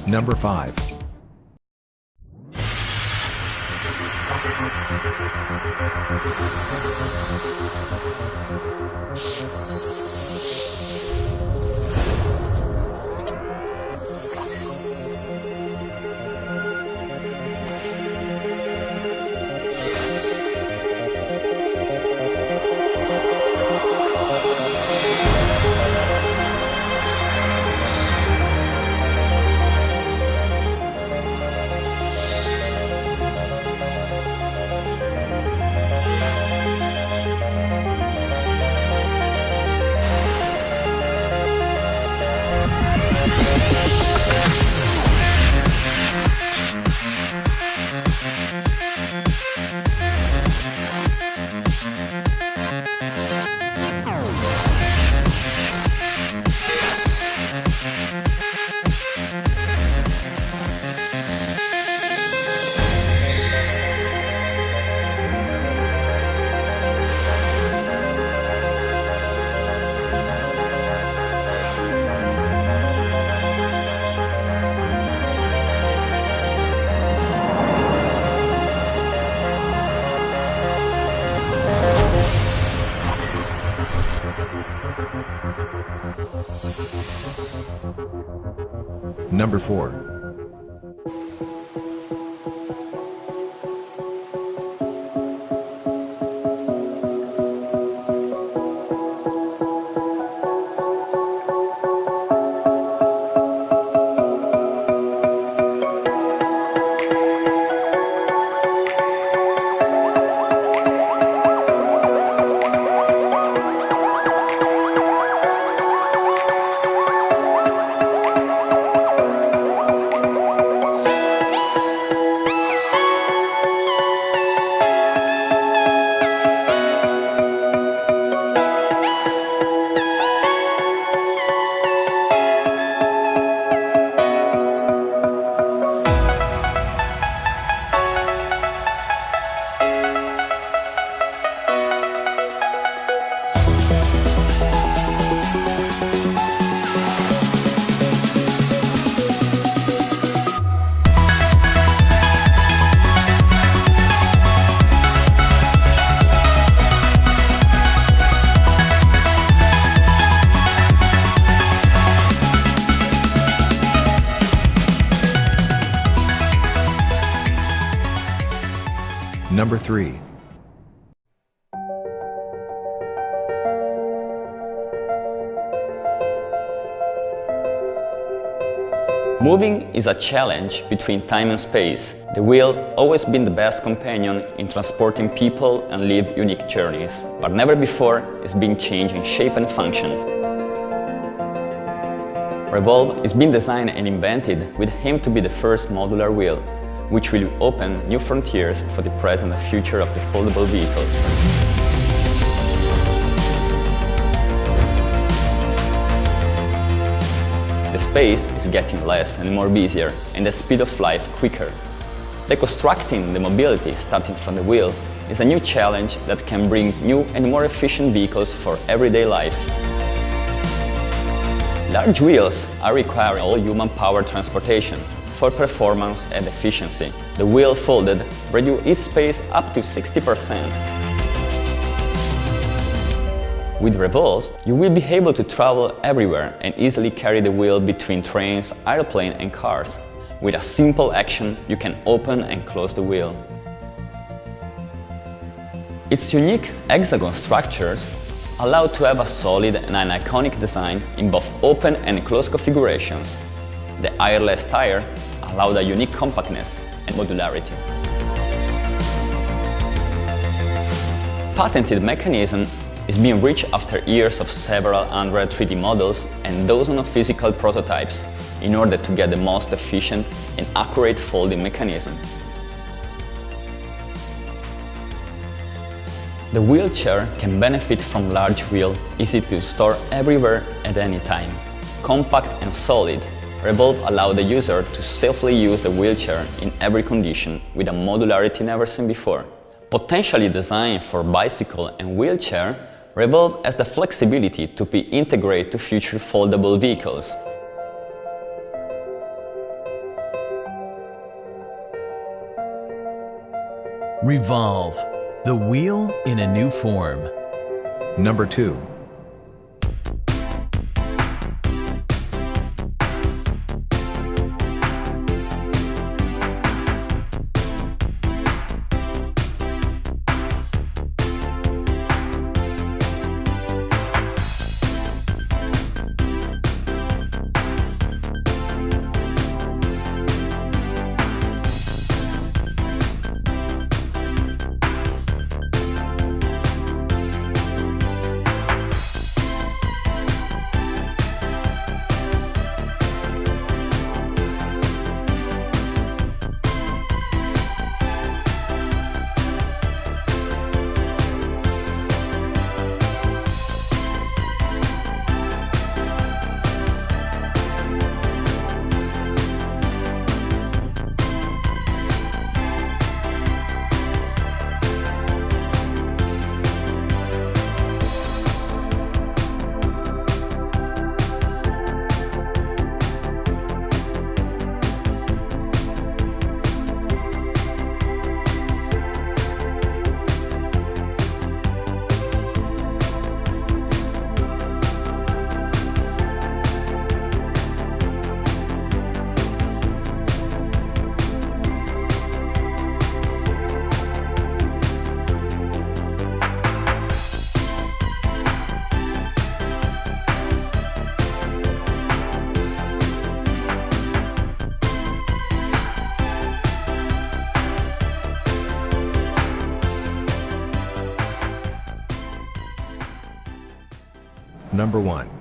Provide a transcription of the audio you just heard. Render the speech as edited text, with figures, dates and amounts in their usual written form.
Number 5. Number 4. Number 3. Moving is a challenge between time and space. The wheel always been the best companion in transporting people and live unique journeys, but never before it's been changed in shape and function. Revolve is being designed and invented with aim to be the first modular wheel, which will open new frontiers for the present and future of the foldable vehicles. The space is getting less and more busier, and the speed of life quicker. Deconstructing the mobility starting from the wheel is a new challenge that can bring new and more efficient vehicles for everyday life. Large wheels are required all human-powered transportation for performance and efficiency. The wheel folded reduces its space up to 60%. With Revolve, you will be able to travel everywhere and easily carry the wheel between trains, airplanes and cars. With a simple action, you can open and close the wheel. Its unique hexagon structures allow to have a solid and an iconic design in both open and closed configurations. The airless tire allows a unique compactness and modularity. Patented mechanism is being reached after years of several hundred 3D models and dozens of physical prototypes in order to get the most efficient and accurate folding mechanism. The wheelchair can benefit from large wheel, easy to store everywhere at any time. Compact and solid, Revolve allows the user to safely use the wheelchair in every condition with a modularity never seen before. Potentially designed for bicycle and wheelchair, Revolve has the flexibility to be integrated to future foldable vehicles. Revolve, the wheel in a new form. Number 2. Number 1.